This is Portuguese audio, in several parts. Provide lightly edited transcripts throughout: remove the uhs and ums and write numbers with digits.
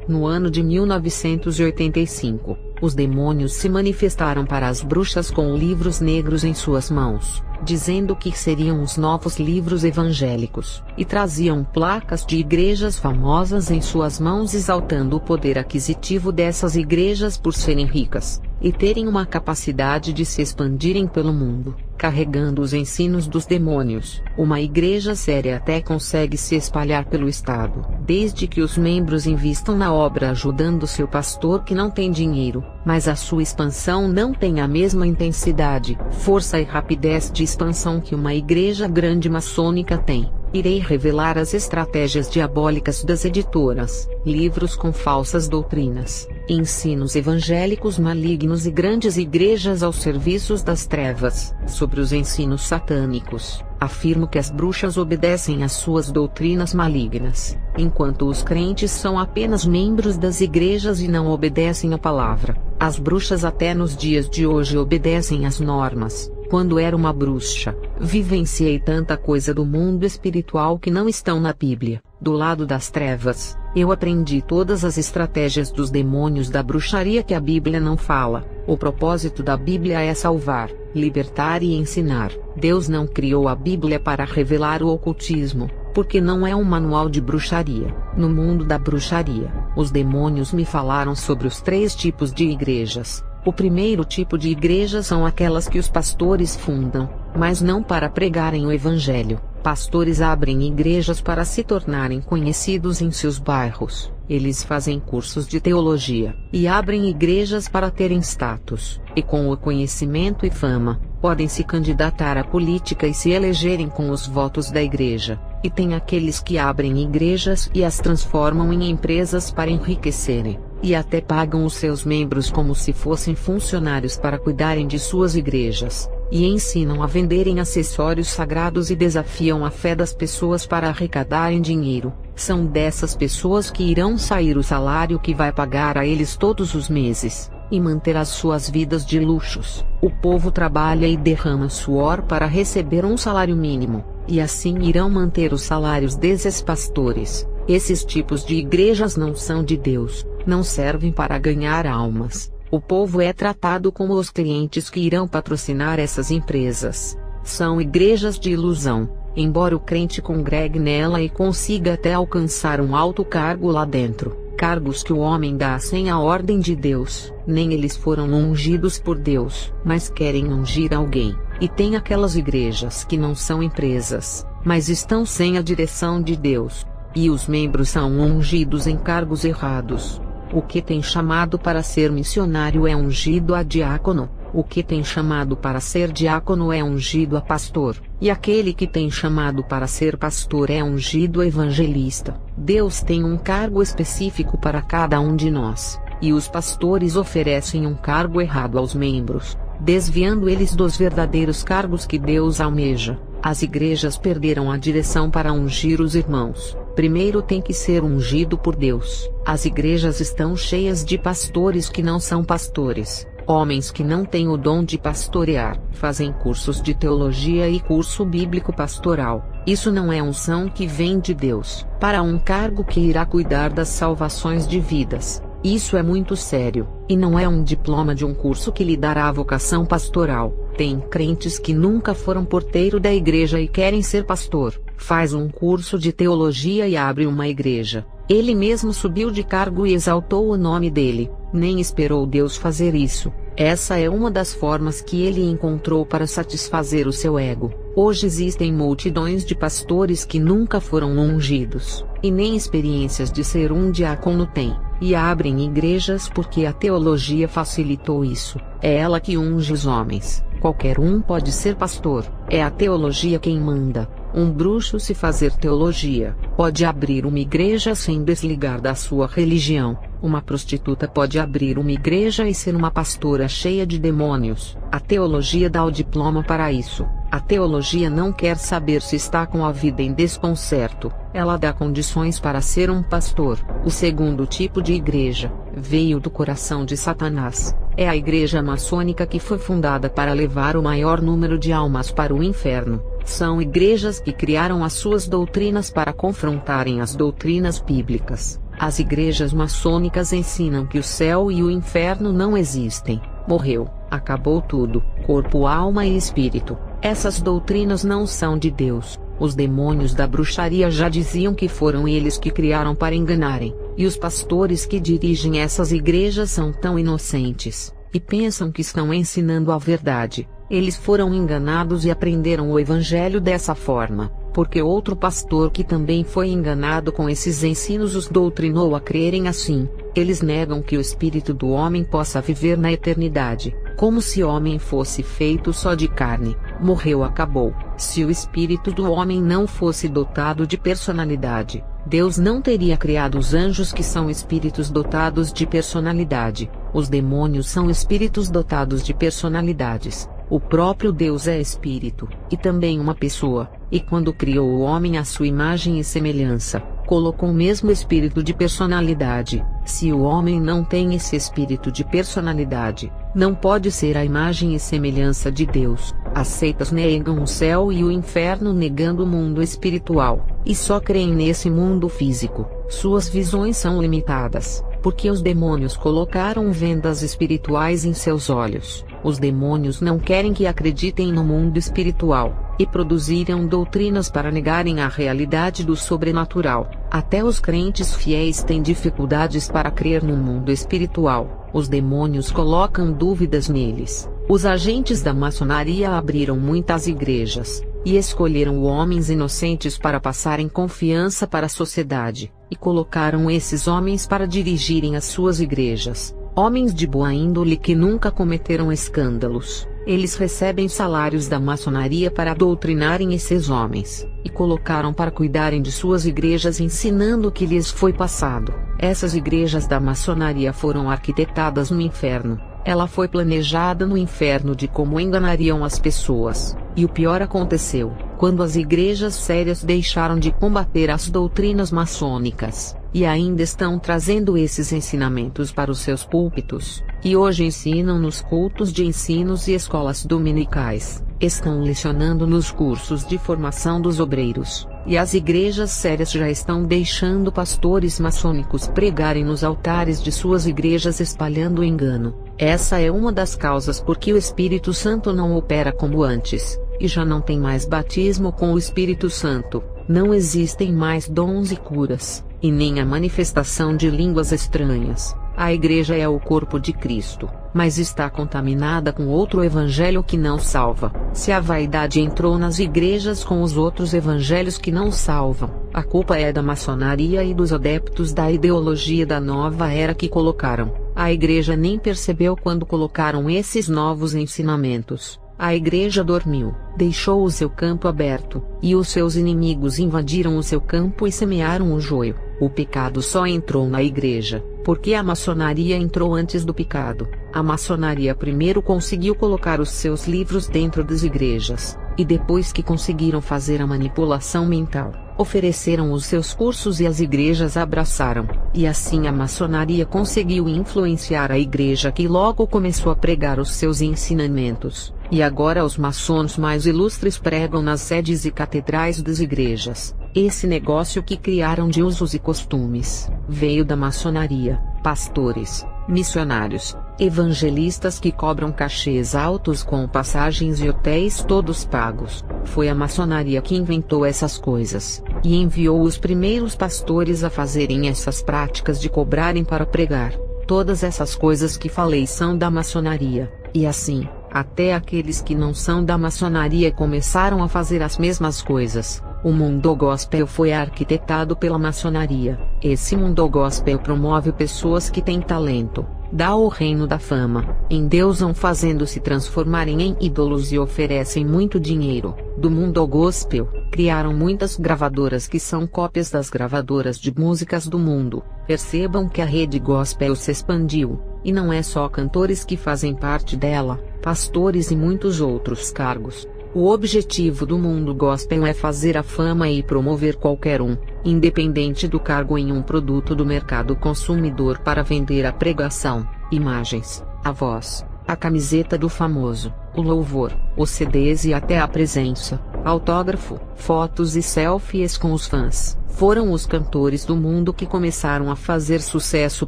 No ano de 1985, os demônios se manifestaram para as bruxas com livros negros em suas mãos, dizendo que seriam os novos livros evangélicos, e traziam placas de igrejas famosas em suas mãos exaltando o poder aquisitivo dessas igrejas por serem ricas, e terem uma capacidade de se expandirem pelo mundo, carregando os ensinos dos demônios. Uma igreja séria até consegue se espalhar pelo estado, desde que os membros invistam na obra ajudando seu pastor que não tem dinheiro, mas a sua expansão não tem a mesma intensidade, força e rapidez de expansão que uma igreja grande maçônica tem. Irei revelar as estratégias diabólicas das editoras, livros com falsas doutrinas, ensinos evangélicos malignos e grandes igrejas aos serviços das trevas. Sobre os ensinos satânicos, afirmo que as bruxas obedecem às suas doutrinas malignas, enquanto os crentes são apenas membros das igrejas e não obedecem à palavra. As bruxas até nos dias de hoje obedecem às normas. Quando era uma bruxa, vivenciei tanta coisa do mundo espiritual que não estão na Bíblia. Do lado das trevas, eu aprendi todas as estratégias dos demônios da bruxaria que a Bíblia não fala. O propósito da Bíblia é salvar, libertar e ensinar. Deus não criou a Bíblia para revelar o ocultismo, porque não é um manual de bruxaria. No mundo da bruxaria, os demônios me falaram sobre os 3 tipos de igrejas. O primeiro tipo de igreja são aquelas que os pastores fundam, mas não para pregarem o evangelho. Pastores abrem igrejas para se tornarem conhecidos em seus bairros. Eles fazem cursos de teologia, e abrem igrejas para terem status, e com o conhecimento e fama, podem se candidatar à política e se elegerem com os votos da igreja. E tem aqueles que abrem igrejas e as transformam em empresas para enriquecerem, e até pagam os seus membros como se fossem funcionários para cuidarem de suas igrejas, e ensinam a venderem acessórios sagrados e desafiam a fé das pessoas para arrecadarem dinheiro. São dessas pessoas que irão sair o salário que vai pagar a eles todos os meses, e manter as suas vidas de luxos. O povo trabalha e derrama suor para receber um salário mínimo, e assim irão manter os salários desses pastores. Esses tipos de igrejas não são de Deus, não servem para ganhar almas. O povo é tratado como os clientes que irão patrocinar essas empresas. São igrejas de ilusão, embora o crente congregue nela e consiga até alcançar um alto cargo lá dentro. Cargos que o homem dá sem a ordem de Deus, nem eles foram ungidos por Deus, mas querem ungir alguém. E tem aquelas igrejas que não são empresas, mas estão sem a direção de Deus, e os membros são ungidos em cargos errados. O que tem chamado para ser missionário é ungido a diácono, o que tem chamado para ser diácono é ungido a pastor, e aquele que tem chamado para ser pastor é ungido a evangelista. Deus tem um cargo específico para cada um de nós, e os pastores oferecem um cargo errado aos membros, desviando eles dos verdadeiros cargos que Deus almeja. As igrejas perderam a direção para ungir os irmãos. Primeiro tem que ser ungido por Deus. As igrejas estão cheias de pastores que não são pastores, homens que não têm o dom de pastorear, fazem cursos de teologia e curso bíblico pastoral. Isso não é unção que vem de Deus, para um cargo que irá cuidar das salvações de vidas. Isso é muito sério, e não é um diploma de um curso que lhe dará a vocação pastoral. Tem crentes que nunca foram porteiro da igreja e querem ser pastor. Faz um curso de teologia e abre uma igreja. Ele mesmo subiu de cargo e exaltou o nome dele, nem esperou Deus fazer isso. Essa é uma das formas que ele encontrou para satisfazer o seu ego. Hoje existem multidões de pastores que nunca foram ungidos, e nem experiências de ser um diácono têm, e abrem igrejas porque a teologia facilitou isso. É ela que unge os homens. Qualquer um pode ser pastor, é a teologia quem manda. Um bruxo, se fazer teologia, pode abrir uma igreja sem desligar da sua religião. Uma prostituta pode abrir uma igreja e ser uma pastora cheia de demônios. A teologia dá o diploma para isso. A teologia não quer saber se está com a vida em desconcerto, ela dá condições para ser um pastor. O segundo tipo de igreja veio do coração de Satanás. É a igreja maçônica que foi fundada para levar o maior número de almas para o inferno. São igrejas que criaram as suas doutrinas para confrontarem as doutrinas bíblicas. As igrejas maçônicas ensinam que o céu e o inferno não existem. Morreu, acabou tudo, corpo, alma e espírito. Essas doutrinas não são de Deus. Os demônios da bruxaria já diziam que foram eles que criaram para enganarem, e os pastores que dirigem essas igrejas são tão inocentes, e pensam que estão ensinando a verdade. Eles foram enganados e aprenderam o evangelho dessa forma, porque outro pastor que também foi enganado com esses ensinos os doutrinou a crerem assim. Eles negam que o espírito do homem possa viver na eternidade, como se o homem fosse feito só de carne. Morreu, acabou. Se o espírito do homem não fosse dotado de personalidade, Deus não teria criado os anjos, que são espíritos dotados de personalidade. Os demônios são espíritos dotados de personalidades. O próprio Deus é espírito, e também uma pessoa, e quando criou o homem à sua imagem e semelhança, colocou o mesmo espírito de personalidade. Se o homem não tem esse espírito de personalidade, não pode ser a imagem e semelhança de Deus. As seitas negam o céu e o inferno, negando o mundo espiritual, e só creem nesse mundo físico. Suas visões são limitadas, porque os demônios colocaram vendas espirituais em seus olhos. Os demônios não querem que acreditem no mundo espiritual, e produziram doutrinas para negarem a realidade do sobrenatural. Até os crentes fiéis têm dificuldades para crer no mundo espiritual. Os demônios colocam dúvidas neles. Os agentes da maçonaria abriram muitas igrejas, e escolheram homens inocentes para passarem confiança para a sociedade, e colocaram esses homens para dirigirem as suas igrejas. Homens de boa índole que nunca cometeram escândalos. Eles recebem salários da maçonaria para doutrinarem esses homens, e colocaram para cuidarem de suas igrejas, ensinando o que lhes foi passado. Essas igrejas da maçonaria foram arquitetadas no inferno. Ela foi planejada no inferno de como enganariam as pessoas. E o pior aconteceu, quando as igrejas sérias deixaram de combater as doutrinas maçônicas, e ainda estão trazendo esses ensinamentos para os seus púlpitos, e hoje ensinam nos cultos de ensinos e escolas dominicais, estão lecionando nos cursos de formação dos obreiros, e as igrejas sérias já estão deixando pastores maçônicos pregarem nos altares de suas igrejas, espalhando o engano. Essa é uma das causas por que o Espírito Santo não opera como antes, e já não tem mais batismo com o Espírito Santo, não existem mais dons e curas, e nem a manifestação de línguas estranhas. A igreja é o corpo de Cristo, mas está contaminada com outro evangelho que não salva. Se a vaidade entrou nas igrejas com os outros evangelhos que não salvam, a culpa é da maçonaria e dos adeptos da ideologia da nova era que colocaram. A igreja nem percebeu quando colocaram esses novos ensinamentos. A igreja dormiu, deixou o seu campo aberto, e os seus inimigos invadiram o seu campo e semearam o joio. O pecado só entrou na igreja, porque a maçonaria entrou antes do pecado. A maçonaria primeiro conseguiu colocar os seus livros dentro das igrejas, e depois que conseguiram fazer a manipulação mental, ofereceram os seus cursos e as igrejas abraçaram, e assim a maçonaria conseguiu influenciar a igreja, que logo começou a pregar os seus ensinamentos, e agora os maçons mais ilustres pregam nas sedes e catedrais das igrejas. Esse negócio que criaram de usos e costumes, veio da maçonaria. Pastores, missionários, evangelistas que cobram cachês altos com passagens e hotéis todos pagos. Foi a maçonaria que inventou essas coisas, e enviou os primeiros pastores a fazerem essas práticas de cobrarem para pregar. Todas essas coisas que falei são da maçonaria, e assim, até aqueles que não são da maçonaria começaram a fazer as mesmas coisas. O mundo gospel foi arquitetado pela maçonaria. Esse mundo gospel promove pessoas que têm talento, dá o reino da fama, endeusam fazendo-se transformarem em ídolos e oferecem muito dinheiro. Do mundo gospel, criaram muitas gravadoras que são cópias das gravadoras de músicas do mundo. Percebam que a rede gospel se expandiu, e não é só cantores que fazem parte dela, pastores e muitos outros cargos. O objetivo do mundo gospel é fazer a fama e promover qualquer um, independente do cargo, em um produto do mercado consumidor para vender a pregação, imagens, a voz, a camiseta do famoso, o louvor, os CDs e até a presença. autógrafo, fotos e selfies com os fãs. Foram os cantores do mundo que começaram a fazer sucesso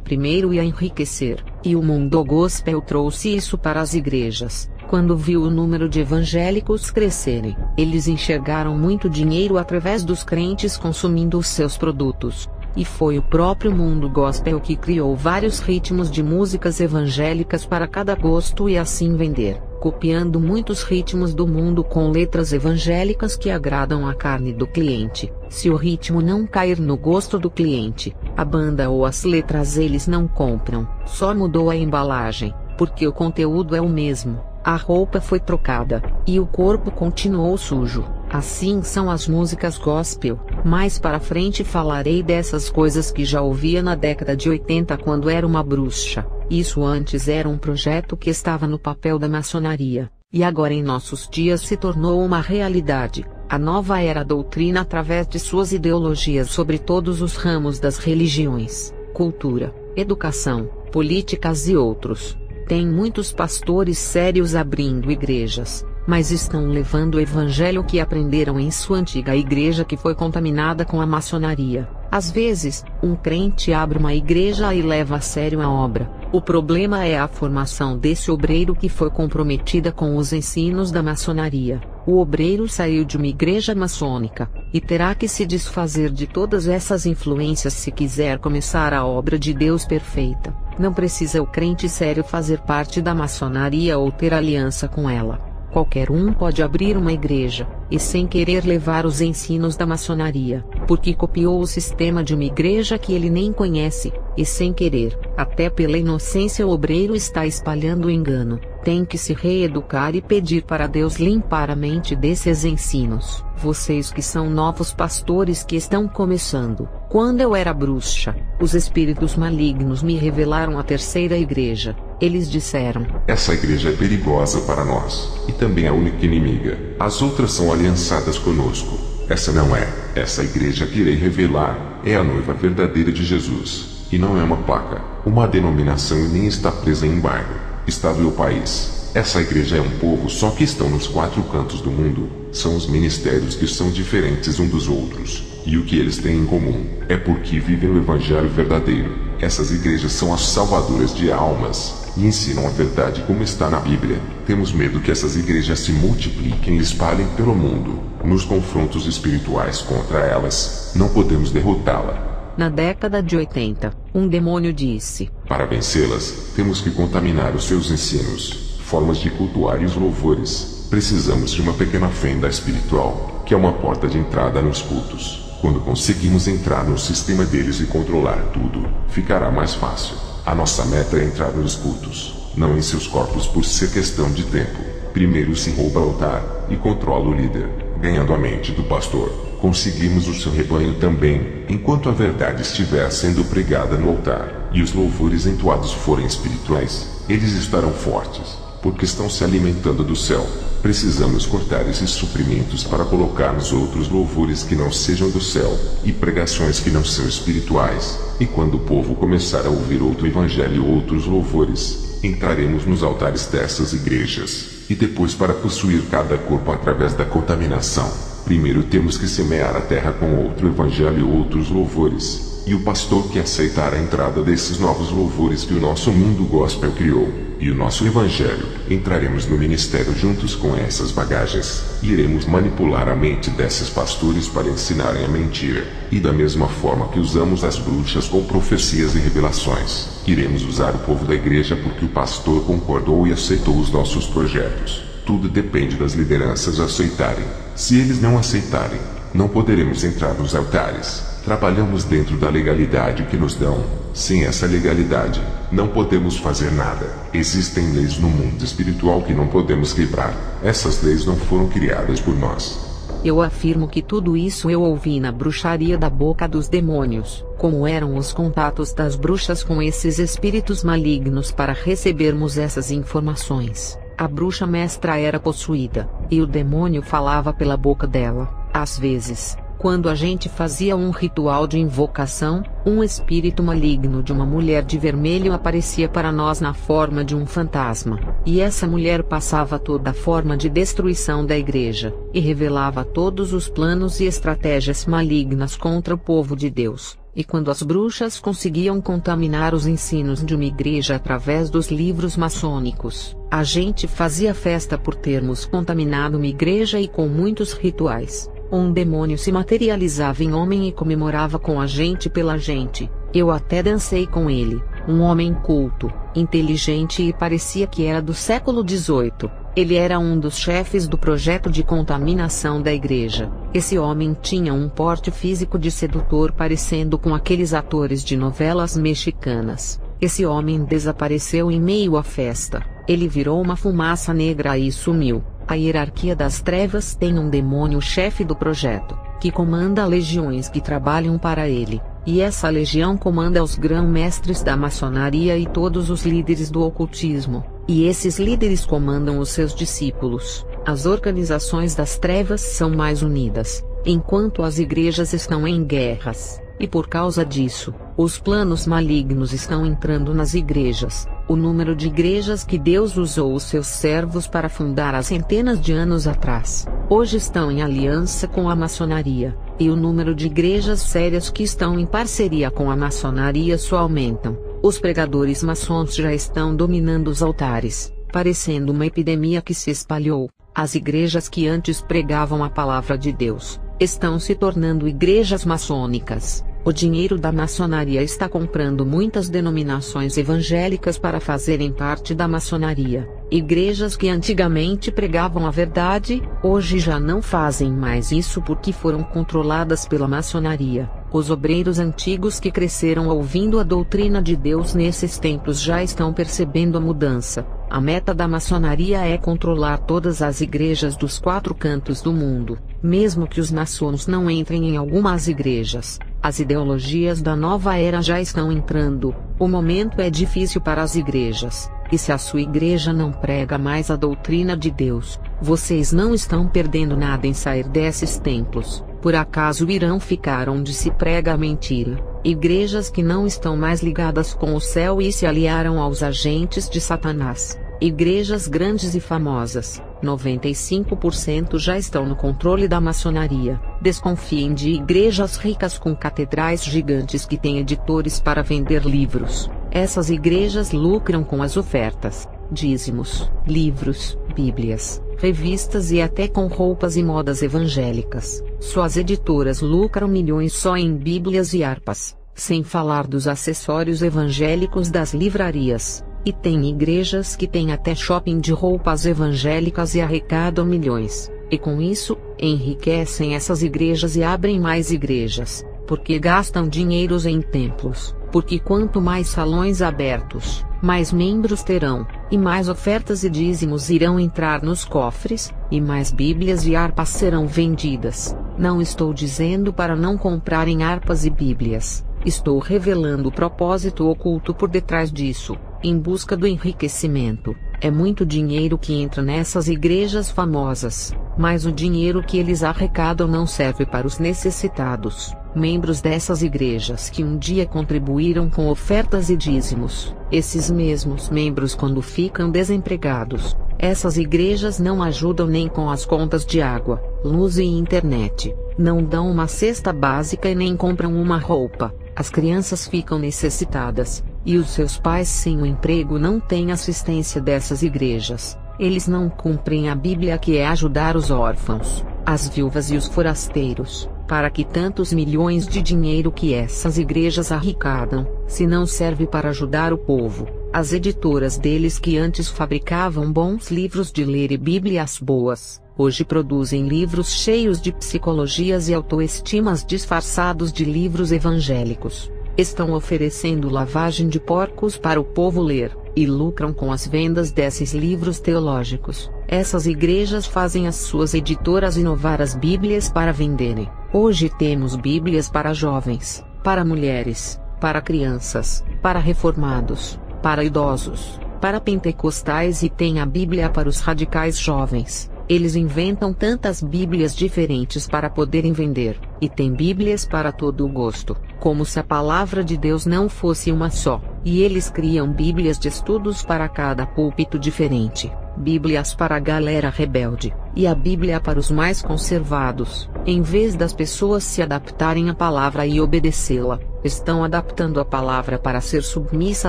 primeiro e a enriquecer, e o mundo gospel trouxe isso para as igrejas. Quando viu o número de evangélicos crescerem, eles enxergaram muito dinheiro através dos crentes consumindo os seus produtos. E foi o próprio mundo gospel que criou vários ritmos de músicas evangélicas para cada gosto e assim vender, copiando muitos ritmos do mundo com letras evangélicas que agradam a carne do cliente. Se o ritmo não cair no gosto do cliente, a banda ou as letras eles não compram. Só mudou a embalagem, porque o conteúdo é o mesmo. A roupa foi trocada, e o corpo continuou sujo. Assim são as músicas gospel. Mais para frente falarei dessas coisas que já ouvia na década de 80 quando era uma bruxa. Isso antes era um projeto que estava no papel da maçonaria, e agora em nossos dias se tornou uma realidade. A nova era doutrina através de suas ideologias sobre todos os ramos das religiões, cultura, educação, políticas e outros. Tem muitos pastores sérios abrindo igrejas, mas estão levando o evangelho que aprenderam em sua antiga igreja que foi contaminada com a maçonaria. Às vezes, um crente abre uma igreja e leva a sério a obra. O problema é a formação desse obreiro que foi comprometida com os ensinos da maçonaria. O obreiro saiu de uma igreja maçônica, e terá que se desfazer de todas essas influências se quiser começar a obra de Deus perfeita. Não precisa o crente sério fazer parte da maçonaria ou ter aliança com ela. Qualquer um pode abrir uma igreja, e sem querer levar os ensinos da maçonaria, porque copiou o sistema de uma igreja que ele nem conhece, e sem querer, até pela inocência o obreiro está espalhando o engano. Tem que se reeducar e pedir para Deus limpar a mente desses ensinos. Vocês que são novos pastores que estão começando. Quando eu era bruxa, os espíritos malignos me revelaram a terceira igreja. Eles disseram: essa igreja é perigosa para nós, e também a única inimiga. As outras são aliançadas conosco. Essa não é. Essa igreja que irei revelar é a noiva verdadeira de Jesus. E não é uma placa, uma denominação e nem está presa em bairro, estado ou país. Essa igreja é um povo só que estão nos quatro cantos do mundo. São os ministérios que são diferentes um dos outros. E o que eles têm em comum é porque vivem o evangelho verdadeiro. Essas igrejas são as salvadoras de almas e ensinam a verdade como está na Bíblia. Temos medo que essas igrejas se multipliquem e espalhem pelo mundo. Nos confrontos espirituais contra elas, não podemos derrotá-la. Na década de 80, um demônio disse: para vencê-las, temos que contaminar os seus ensinos, formas de cultuar e os louvores. Precisamos de uma pequena fenda espiritual, que é uma porta de entrada nos cultos. Quando conseguimos entrar no sistema deles e controlar tudo, ficará mais fácil. A nossa meta é entrar nos cultos, não em seus corpos por ser questão de tempo. Primeiro se rouba o altar e controla o líder, ganhando a mente do pastor. Conseguimos o seu rebanho também, enquanto a verdade estiver sendo pregada no altar, e os louvores entoados forem espirituais, eles estarão fortes, porque estão se alimentando do céu. Precisamos cortar esses suprimentos para colocarmos outros louvores que não sejam do céu, e pregações que não são espirituais. E quando o povo começar a ouvir outro evangelho ou outros louvores, entraremos nos altares dessas igrejas, e depois para possuir cada corpo através da contaminação. Primeiro temos que semear a terra com outro evangelho ou outros louvores, e o pastor que aceitar a entrada desses novos louvores que o nosso mundo gospel criou, e o nosso evangelho, entraremos no ministério juntos com essas bagagens, e iremos manipular a mente desses pastores para ensinarem a mentira, e da mesma forma que usamos as bruxas com profecias e revelações, iremos usar o povo da igreja porque o pastor concordou e aceitou os nossos projetos. Tudo depende das lideranças aceitarem. Se eles não aceitarem, não poderemos entrar nos altares. Trabalhamos dentro da legalidade que nos dão. Sem essa legalidade, não podemos fazer nada. Existem leis no mundo espiritual que não podemos quebrar. Essas leis não foram criadas por nós. Eu afirmo que tudo isso eu ouvi na bruxaria da boca dos demônios. Como eram os contatos das bruxas com esses espíritos malignos para recebermos essas informações? A bruxa mestra era possuída, e o demônio falava pela boca dela. Às vezes, Quando a gente fazia um ritual de invocação, um espírito maligno de uma mulher de vermelho aparecia para nós na forma de um fantasma, e essa mulher passava toda a forma de destruição da igreja, e revelava todos os planos e estratégias malignas contra o povo de Deus. E quando as bruxas conseguiam contaminar os ensinos de uma igreja através dos livros maçônicos, a gente fazia festa por termos contaminado uma igreja e com muitos rituais. Um demônio se materializava em homem e comemorava com a gente pela gente. Eu até dancei com ele, um homem culto, inteligente e parecia que era do século XVIII. Ele era um dos chefes do projeto de contaminação da igreja. Esse homem tinha um porte físico de sedutor parecendo com aqueles atores de novelas mexicanas. Esse homem desapareceu em meio à festa. Ele virou uma fumaça negra e sumiu. A hierarquia das trevas tem um demônio chefe do projeto, que comanda legiões que trabalham para ele, e essa legião comanda os grão-mestres da maçonaria e todos os líderes do ocultismo, e esses líderes comandam os seus discípulos. As organizações das trevas são mais unidas, enquanto as igrejas estão em guerras, e por causa disso, os planos malignos estão entrando nas igrejas. O número de igrejas que Deus usou os seus servos para fundar há centenas de anos atrás, hoje estão em aliança com a maçonaria, e o número de igrejas sérias que estão em parceria com a maçonaria só aumentam. Os pregadores maçons já estão dominando os altares, parecendo uma epidemia que se espalhou. As igrejas que antes pregavam a palavra de Deus, estão se tornando igrejas maçônicas. O dinheiro da maçonaria está comprando muitas denominações evangélicas para fazerem parte da maçonaria. Igrejas que antigamente pregavam a verdade, hoje já não fazem mais isso porque foram controladas pela maçonaria. Os obreiros antigos que cresceram ouvindo a doutrina de Deus nesses templos já estão percebendo a mudança. A meta da maçonaria é controlar todas as igrejas dos 4 cantos do mundo, mesmo que os maçons não entrem em algumas igrejas. As ideologias da nova era já estão entrando. O momento é difícil para as igrejas, e se a sua igreja não prega mais a doutrina de Deus, vocês não estão perdendo nada em sair desses templos. Por acaso irão ficar onde se prega a mentira? Igrejas que não estão mais ligadas com o céu e se aliaram aos agentes de Satanás. Igrejas grandes e famosas, 95% já estão no controle da maçonaria. Desconfiem de igrejas ricas com catedrais gigantes que têm editores para vender livros. Essas igrejas lucram com as ofertas, dízimos, livros, bíblias, revistas e até com roupas e modas evangélicas. Suas editoras lucram milhões só em bíblias e harpas, sem falar dos acessórios evangélicos das livrarias. E tem igrejas que têm até shopping de roupas evangélicas e arrecadam milhões, e com isso, enriquecem essas igrejas e abrem mais igrejas, porque gastam dinheiros em templos, porque quanto mais salões abertos, mais membros terão, e mais ofertas e dízimos irão entrar nos cofres, e mais bíblias e harpas serão vendidas. Não estou dizendo para não comprarem harpas e bíblias, estou revelando o propósito oculto por detrás disso. Em busca do enriquecimento, é muito dinheiro que entra nessas igrejas famosas, mas o dinheiro que eles arrecadam não serve para os necessitados, membros dessas igrejas que um dia contribuíram com ofertas e dízimos. Esses mesmos membros, quando ficam desempregados, essas igrejas não ajudam nem com as contas de água, luz e internet, não dão uma cesta básica e nem compram uma roupa. As crianças ficam necessitadas, e os seus pais sem o emprego não têm assistência dessas igrejas. Eles não cumprem a Bíblia, que é ajudar os órfãos, as viúvas e os forasteiros, para que tantos milhões de dinheiro que essas igrejas arrecadam, se não serve para ajudar o povo. As editoras deles, que antes fabricavam bons livros de ler e bíblias boas, hoje produzem livros cheios de psicologias e autoestimas disfarçados de livros evangélicos. Estão oferecendo lavagem de porcos para o povo ler, e lucram com as vendas desses livros teológicos. Essas igrejas fazem as suas editoras inovar as bíblias para venderem. Hoje temos bíblias para jovens, para mulheres, para crianças, para reformados, para idosos, para pentecostais e tem a Bíblia para os radicais jovens. Eles inventam tantas bíblias diferentes para poderem vender, e tem bíblias para todo o gosto, como se a palavra de Deus não fosse uma só, e eles criam bíblias de estudos para cada púlpito diferente, bíblias para a galera rebelde, e a bíblia para os mais conservados. Em vez das pessoas se adaptarem à palavra e obedecê-la, estão adaptando a palavra para ser submissa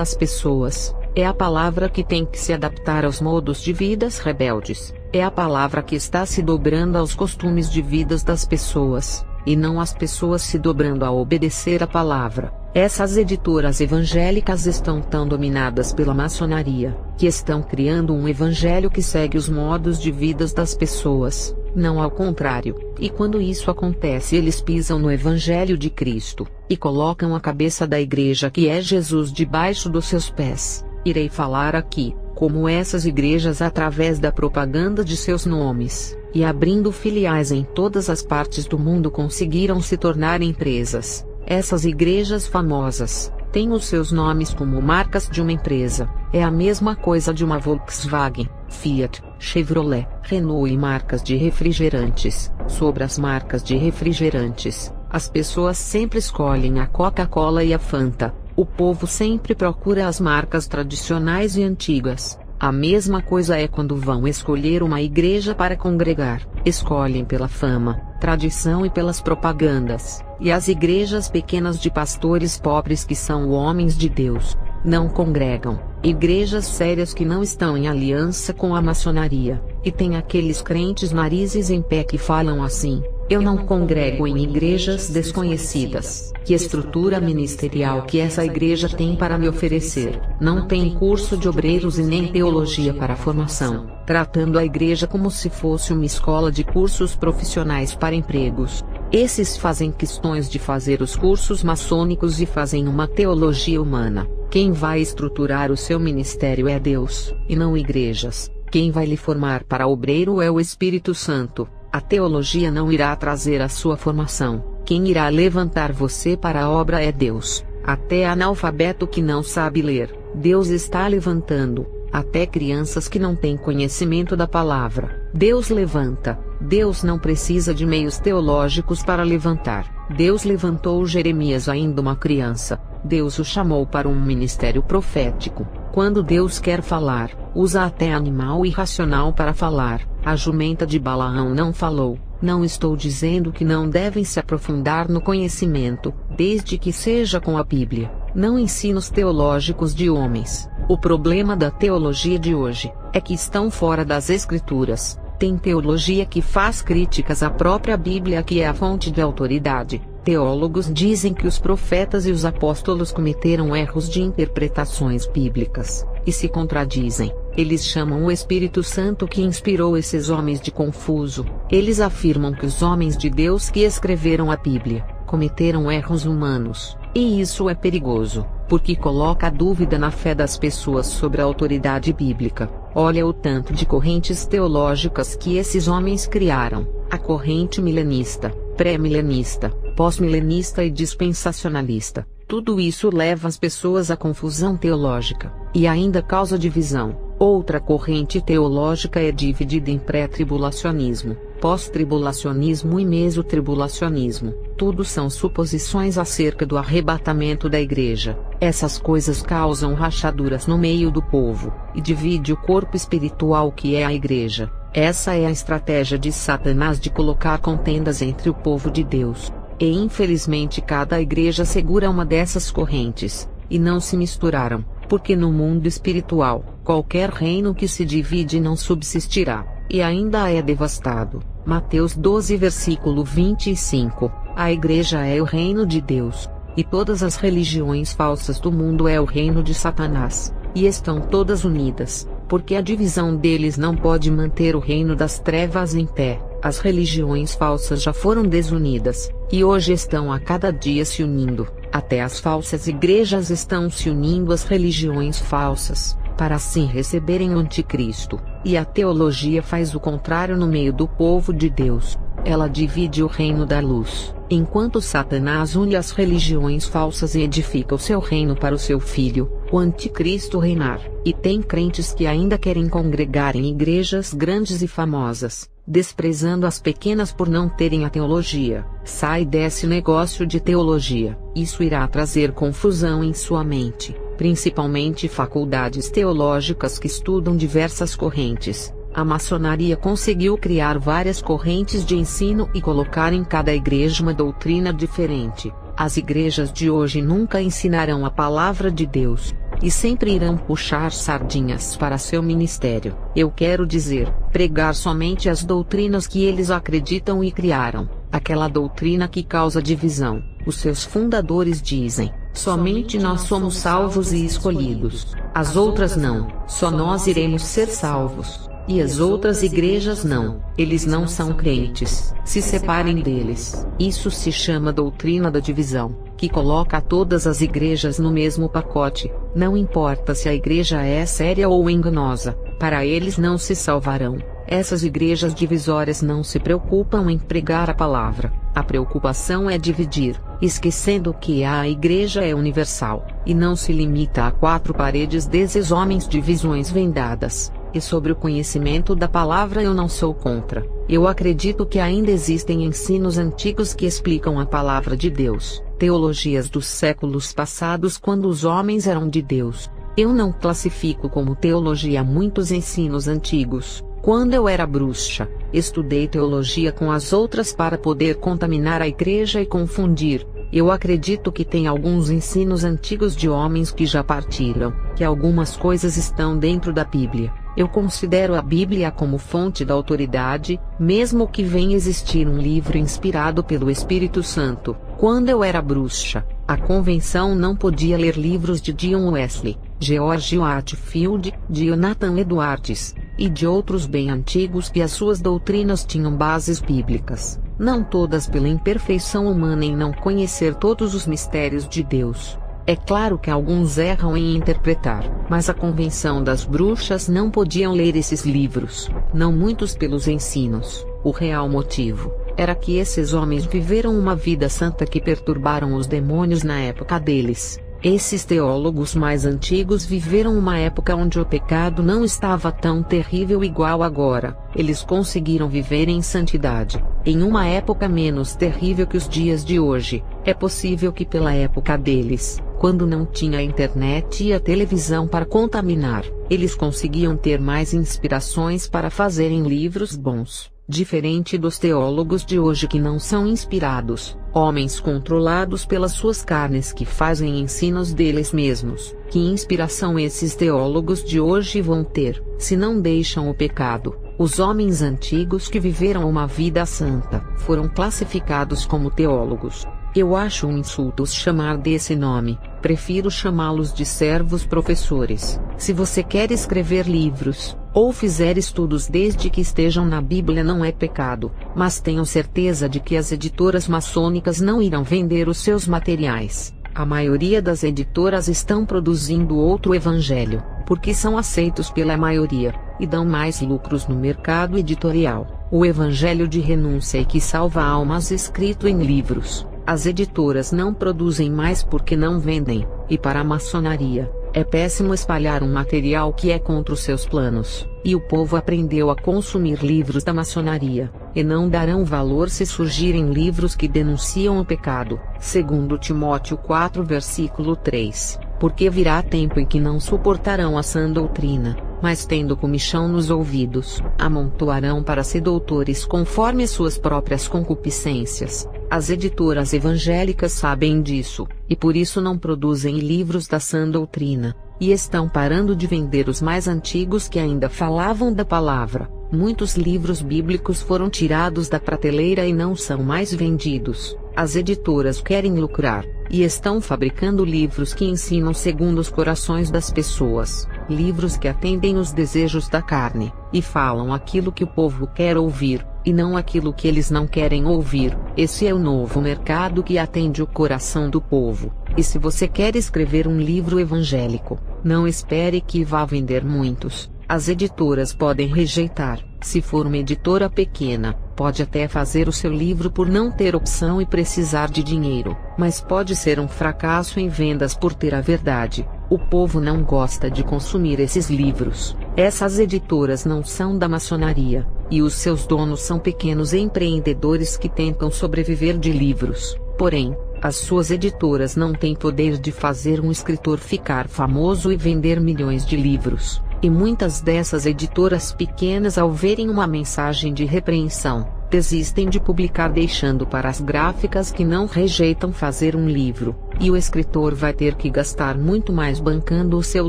às pessoas. É a palavra que tem que se adaptar aos modos de vidas rebeldes. É a palavra que está se dobrando aos costumes de vidas das pessoas, e não as pessoas se dobrando a obedecer a palavra. Essas editoras evangélicas estão tão dominadas pela maçonaria, que estão criando um evangelho que segue os modos de vidas das pessoas, não ao contrário. E quando isso acontece, eles pisam no evangelho de Cristo, e colocam a cabeça da igreja, que é Jesus, debaixo dos seus pés. Irei falar aqui, como essas igrejas, através da propaganda de seus nomes, e abrindo filiais em todas as partes do mundo, conseguiram se tornar empresas. Essas igrejas famosas têm os seus nomes como marcas de uma empresa. É a mesma coisa de uma Volkswagen, Fiat, Chevrolet, Renault e marcas de refrigerantes. Sobre as marcas de refrigerantes, as pessoas sempre escolhem a Coca-Cola e a Fanta. O povo sempre procura as marcas tradicionais e antigas. A mesma coisa é quando vão escolher uma igreja para congregar. Escolhem pela fama, tradição e pelas propagandas. E as igrejas pequenas de pastores pobres, que são homens de Deus, não congregam. Igrejas sérias que não estão em aliança com a maçonaria. E tem aqueles crentes narizes em pé que falam assim: eu não congrego em igrejas desconhecidas. Que estrutura ministerial que essa igreja tem para me oferecer? Não tem curso de obreiros e nem teologia para formação, tratando a igreja como se fosse uma escola de cursos profissionais para empregos. Esses fazem questões de fazer os cursos maçônicos e fazem uma teologia humana. Quem vai estruturar o seu ministério é Deus, e não igrejas. Quem vai lhe formar para obreiro é o Espírito Santo. A teologia não irá trazer a sua formação. Quem irá levantar você para a obra é Deus. Até analfabeto que não sabe ler, Deus está levantando. Até crianças que não têm conhecimento da palavra, Deus levanta. Deus não precisa de meios teológicos para levantar. Deus levantou Jeremias ainda uma criança. Deus o chamou para um ministério profético. Quando Deus quer falar, usa até animal irracional para falar. A jumenta de Balaão não falou. Não estou dizendo que não devem se aprofundar no conhecimento, desde que seja com a Bíblia, não ensinos teológicos de homens. O problema da teologia de hoje é que estão fora das Escrituras. Tem teologia que faz críticas à própria Bíblia, que é a fonte de autoridade. Teólogos dizem que os profetas e os apóstolos cometeram erros de interpretações bíblicas, e se contradizem. Eles chamam o Espírito Santo que inspirou esses homens de confuso. Eles afirmam que os homens de Deus que escreveram a Bíblia cometeram erros humanos, e isso é perigoso, porque coloca a dúvida na fé das pessoas sobre a autoridade bíblica. Olha o tanto de correntes teológicas que esses homens criaram: a corrente milenista, pré-milenista, pós-milenista e dispensacionalista. Tudo isso leva as pessoas à confusão teológica, e ainda causa divisão. Outra corrente teológica é dividida em pré-tribulacionismo, pós-tribulacionismo e mesotribulacionismo. Tudo são suposições acerca do arrebatamento da igreja. Essas coisas causam rachaduras no meio do povo, e divide o corpo espiritual que é a igreja. Essa é a estratégia de Satanás de colocar contendas entre o povo de Deus. E infelizmente cada igreja segura uma dessas correntes, e não se misturaram, porque no mundo espiritual, qualquer reino que se divide não subsistirá, e ainda é devastado. Mateus 12 versículo 25. A igreja é o reino de Deus, e todas as religiões falsas do mundo é o reino de Satanás, e estão todas unidas, porque a divisão deles não pode manter o reino das trevas em pé. As religiões falsas já foram desunidas, e hoje estão a cada dia se unindo. Até as falsas igrejas estão se unindo às religiões falsas, para assim receberem o anticristo. E a teologia faz o contrário no meio do povo de Deus. Ela divide o reino da luz, enquanto Satanás une as religiões falsas e edifica o seu reino para o seu filho, o anticristo, reinar. E tem crentes que ainda querem congregar em igrejas grandes e famosas, desprezando as pequenas por não terem a teologia. Sai desse negócio de teologia. Isso irá trazer confusão em sua mente, principalmente faculdades teológicas que estudam diversas correntes. A maçonaria conseguiu criar várias correntes de ensino e colocar em cada igreja uma doutrina diferente. As igrejas de hoje nunca ensinarão a palavra de Deus, e sempre irão puxar sardinhas para seu ministério. Eu quero dizer, pregar somente as doutrinas que eles acreditam e criaram, aquela doutrina que causa divisão. Os seus fundadores dizem: somente nós somos salvos e escolhidos. As outras não, só nós iremos ser salvos. E as outras igrejas não, eles não são crentes, se separem deles. Isso se chama doutrina da divisão, que coloca todas as igrejas no mesmo pacote. Não importa se a igreja é séria ou enganosa, para eles não se salvarão. Essas igrejas divisórias não se preocupam em pregar a palavra, a preocupação é dividir, esquecendo que a igreja é universal, e não se limita a quatro paredes desses homens de visões vendadas. E sobre o conhecimento da palavra eu não sou contra. Eu acredito que ainda existem ensinos antigos que explicam a palavra de Deus, teologias dos séculos passados quando os homens eram de Deus. Eu não classifico como teologia muitos ensinos antigos. Quando eu era bruxa, estudei teologia com as outras para poder contaminar a igreja e confundir. Eu acredito que tem alguns ensinos antigos de homens que já partiram, que algumas coisas estão dentro da Bíblia. Eu considero a Bíblia como fonte da autoridade, mesmo que venha existir um livro inspirado pelo Espírito Santo. Quando eu era bruxa, a convenção não podia ler livros de John Wesley, George Whitefield, de Jonathan Edwards, e de outros bem antigos que as suas doutrinas tinham bases bíblicas. Não todas pela imperfeição humana em não conhecer todos os mistérios de Deus. É claro que alguns erram em interpretar, mas a convenção das bruxas não podiam ler esses livros, não muitos pelos ensinos. O real motivo era que esses homens viveram uma vida santa que perturbaram os demônios na época deles. Esses teólogos mais antigos viveram uma época onde o pecado não estava tão terrível igual agora. Eles conseguiram viver em santidade, em uma época menos terrível que os dias de hoje. É possível que pela época deles, quando não tinha a internet e a televisão para contaminar, eles conseguiam ter mais inspirações para fazerem livros bons. Diferente dos teólogos de hoje que não são inspirados, homens controlados pelas suas carnes que fazem ensinos deles mesmos. Que inspiração esses teólogos de hoje vão ter, se não deixam o pecado? Os homens antigos que viveram uma vida santa foram classificados como teólogos. Eu acho um insulto os chamar desse nome, prefiro chamá-los de servos professores. Se você quer escrever livros, ou fizer estudos desde que estejam na Bíblia não é pecado, mas tenham certeza de que as editoras maçônicas não irão vender os seus materiais. A maioria das editoras estão produzindo outro evangelho, porque são aceitos pela maioria, e dão mais lucros no mercado editorial. O evangelho de renúncia e que salva almas escrito em livros. As editoras não produzem mais porque não vendem, e para a maçonaria, é péssimo espalhar um material que é contra os seus planos, e o povo aprendeu a consumir livros da maçonaria, e não darão valor se surgirem livros que denunciam o pecado, segundo Timóteo 4 versículo 3, porque virá tempo em que não suportarão a sã doutrina, mas tendo comichão nos ouvidos, amontoarão para si doutores conforme suas próprias concupiscências. As editoras evangélicas sabem disso, e por isso não produzem livros da sã doutrina, e estão parando de vender os mais antigos que ainda falavam da palavra. Muitos livros bíblicos foram tirados da prateleira e não são mais vendidos. As editoras querem lucrar, e estão fabricando livros que ensinam segundo os corações das pessoas, livros que atendem os desejos da carne, e falam aquilo que o povo quer ouvir, e não aquilo que eles não querem ouvir. Esse é o novo mercado que atende o coração do povo. E se você quer escrever um livro evangélico, não espere que vá vender muitos. As editoras podem rejeitar. Se for uma editora pequena, pode até fazer o seu livro por não ter opção e precisar de dinheiro, mas pode ser um fracasso em vendas por ter a verdade. O povo não gosta de consumir esses livros. Essas editoras não são da maçonaria, e os seus donos são pequenos empreendedores que tentam sobreviver de livros. Porém, as suas editoras não têm poder de fazer um escritor ficar famoso e vender milhões de livros. E muitas dessas editoras pequenas, ao verem uma mensagem de repreensão, desistem de publicar, deixando para as gráficas que não rejeitam fazer um livro, e o escritor vai ter que gastar muito mais bancando o seu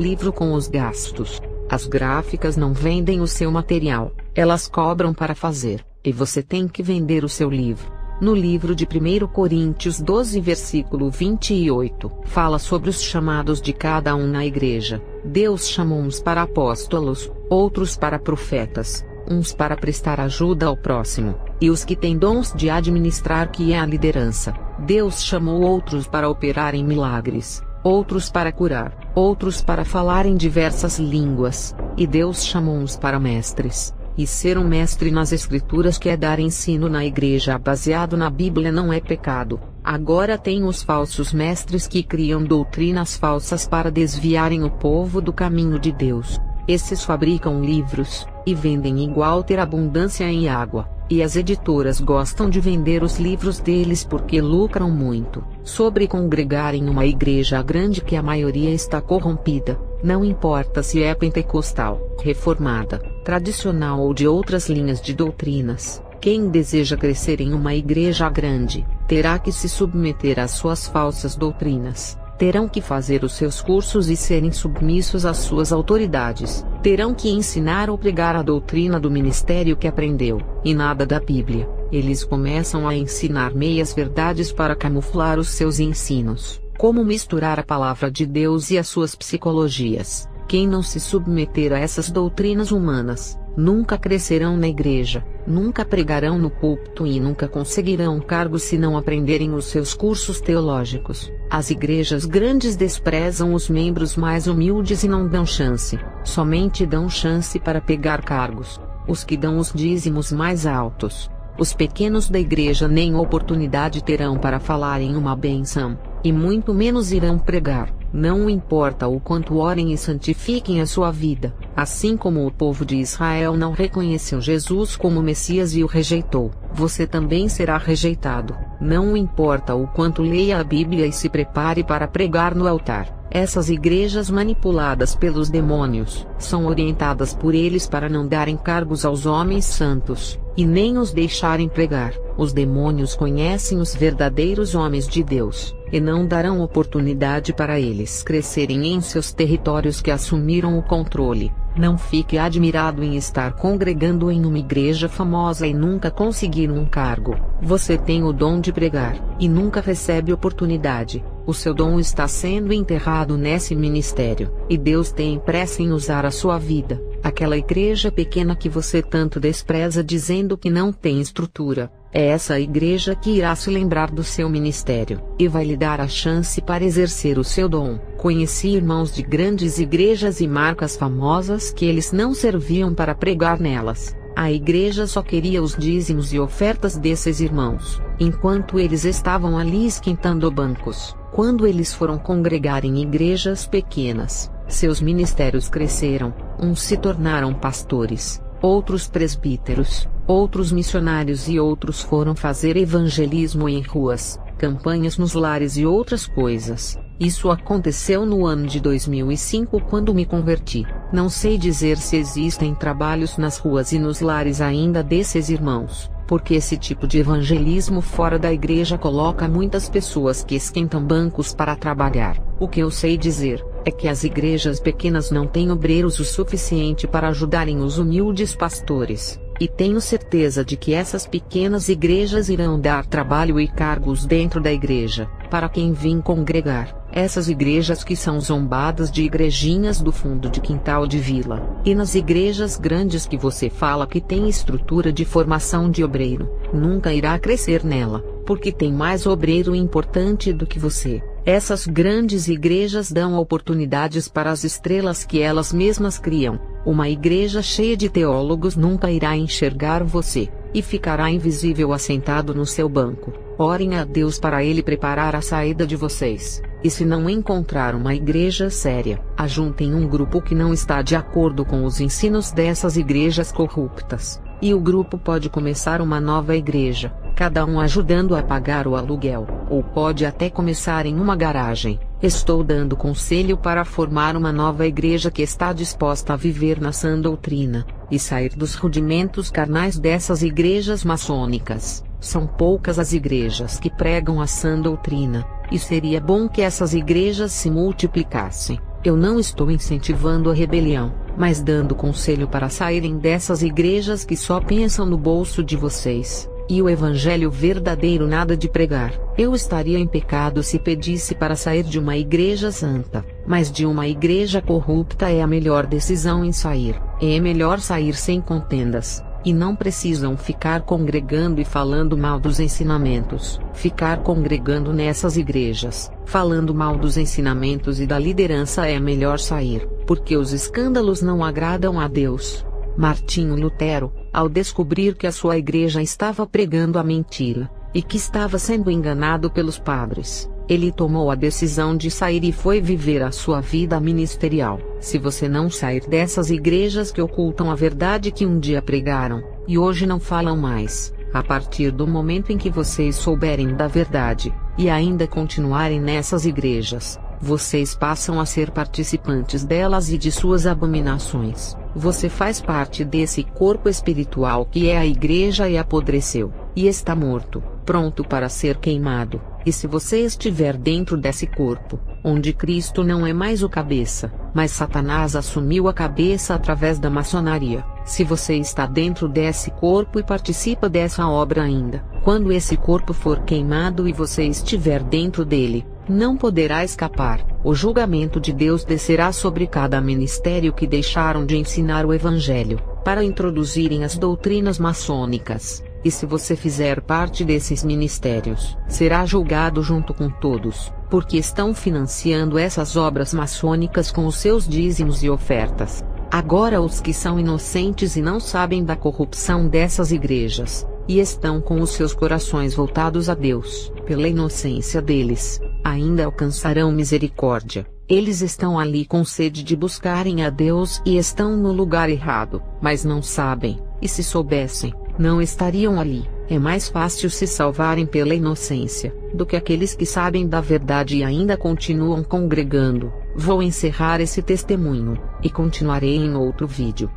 livro com os gastos. As gráficas não vendem o seu material, elas cobram para fazer, e você tem que vender o seu livro. No livro de 1 Coríntios 12, versículo 28, fala sobre os chamados de cada um na igreja. Deus chamou uns para apóstolos, outros para profetas, uns para prestar ajuda ao próximo, e os que têm dons de administrar, que é a liderança. Deus chamou outros para operarem milagres, outros para curar, outros para falar em diversas línguas, e Deus chamou uns para mestres. E ser um mestre nas escrituras, que é dar ensino na igreja baseado na Bíblia, não é pecado. Agora tem os falsos mestres que criam doutrinas falsas para desviarem o povo do caminho de Deus. Esses fabricam livros, e vendem igual ter abundância em água, e as editoras gostam de vender os livros deles porque lucram muito. Sobre congregar em uma igreja grande que a maioria está corrompida, não importa se é pentecostal, reformada, tradicional ou de outras linhas de doutrinas, quem deseja crescer em uma igreja grande, terá que se submeter às suas falsas doutrinas. Terão que fazer os seus cursos e serem submissos às suas autoridades. Terão que ensinar ou pregar a doutrina do ministério que aprendeu, e nada da Bíblia. Eles começam a ensinar meias verdades para camuflar os seus ensinos, como misturar a palavra de Deus e as suas psicologias. Quem não se submeter a essas doutrinas humanas, nunca crescerão na igreja, nunca pregarão no púlpito e nunca conseguirão cargo se não aprenderem os seus cursos teológicos. As igrejas grandes desprezam os membros mais humildes e não dão chance, somente dão chance para pegar cargos. Os que dão os dízimos mais altos, os pequenos da igreja, nem oportunidade terão para falar em uma bênção, e muito menos irão pregar. Não importa o quanto orem e santifiquem a sua vida, assim como o povo de Israel não reconheceu Jesus como Messias e o rejeitou, você também será rejeitado. Não importa o quanto leia a Bíblia e se prepare para pregar no altar. Essas igrejas manipuladas pelos demônios, são orientadas por eles para não darem cargos aos homens santos, e nem os deixarem pregar. Os demônios conhecem os verdadeiros homens de Deus, e não darão oportunidade para eles crescerem em seus territórios que assumiram o controle. Não fique admirado em estar congregando em uma igreja famosa e nunca conseguir um cargo. Você tem o dom de pregar, e nunca recebe oportunidade. O seu dom está sendo enterrado nesse ministério, e Deus tem pressa em usar a sua vida. Aquela igreja pequena que você tanto despreza dizendo que não tem estrutura, é essa igreja que irá se lembrar do seu ministério, e vai lhe dar a chance para exercer o seu dom. Conheci irmãos de grandes igrejas e marcas famosas que eles não serviam para pregar nelas. A igreja só queria os dízimos e ofertas desses irmãos, enquanto eles estavam ali esquentando bancos. Quando eles foram congregar em igrejas pequenas, seus ministérios cresceram, uns se tornaram pastores, outros presbíteros, outros missionários e outros foram fazer evangelismo em ruas, campanhas nos lares e outras coisas. Isso aconteceu no ano de 2005 quando me converti. Não sei dizer se existem trabalhos nas ruas e nos lares ainda desses irmãos, porque esse tipo de evangelismo fora da igreja coloca muitas pessoas que esquentam bancos para trabalhar. O que eu sei dizer é que as igrejas pequenas não têm obreiros o suficiente para ajudarem os humildes pastores, e tenho certeza de que essas pequenas igrejas irão dar trabalho e cargos dentro da igreja, para quem vem congregar. Essas igrejas que são zombadas de igrejinhas do fundo de quintal de vila, e nas igrejas grandes que você fala que tem estrutura de formação de obreiro, nunca irá crescer nela, porque tem mais obreiro importante do que você. Essas grandes igrejas dão oportunidades para as estrelas que elas mesmas criam. Uma igreja cheia de teólogos nunca irá enxergar você, e ficará invisível assentado no seu banco. Orem a Deus para Ele preparar a saída de vocês. E se não encontrar uma igreja séria, ajuntem um grupo que não está de acordo com os ensinos dessas igrejas corruptas. e o grupo pode começar uma nova igreja, cada um ajudando a pagar o aluguel, ou pode até começar em uma garagem. Estou dando conselho para formar uma nova igreja que está disposta a viver na sã doutrina, e sair dos rudimentos carnais dessas igrejas maçônicas. São poucas as igrejas que pregam a sã doutrina, e seria bom que essas igrejas se multiplicassem. Eu não estou incentivando a rebelião, mas dando conselho para saírem dessas igrejas que só pensam no bolso de vocês, e o evangelho verdadeiro nada de pregar. Eu estaria em pecado se pedisse para sair de uma igreja santa, mas de uma igreja corrupta é a melhor decisão em sair. É melhor sair sem contendas. E não precisam ficar congregando e falando mal dos ensinamentos. Ficar congregando nessas igrejas, falando mal dos ensinamentos e da liderança é melhor sair, porque os escândalos não agradam a Deus. Martinho Lutero, ao descobrir que a sua igreja estava pregando a mentira, e que estava sendo enganado pelos padres, ele tomou a decisão de sair e foi viver a sua vida ministerial. Se você não sair dessas igrejas que ocultam a verdade que um dia pregaram, e hoje não falam mais, a partir do momento em que vocês souberem da verdade, e ainda continuarem nessas igrejas, vocês passam a ser participantes delas e de suas abominações. Você faz parte desse corpo espiritual que é a igreja e apodreceu, e está morto, pronto para ser queimado. E se você estiver dentro desse corpo, onde Cristo não é mais o cabeça, mas Satanás assumiu a cabeça através da maçonaria, se você está dentro desse corpo e participa dessa obra ainda, quando esse corpo for queimado e você estiver dentro dele, não poderá escapar. O julgamento de Deus descerá sobre cada ministério que deixaram de ensinar o evangelho, para introduzirem as doutrinas maçônicas. E se você fizer parte desses ministérios, será julgado junto com todos, porque estão financiando essas obras maçônicas com os seus dízimos e ofertas. Agora os que são inocentes e não sabem da corrupção dessas igrejas, e estão com os seus corações voltados a Deus, pela inocência deles, ainda alcançarão misericórdia. Eles estão ali com sede de buscarem a Deus e estão no lugar errado, mas não sabem, e se soubessem, não estariam ali. É mais fácil se salvarem pela inocência, do que aqueles que sabem da verdade e ainda continuam congregando. Vou encerrar esse testemunho, e continuarei em outro vídeo.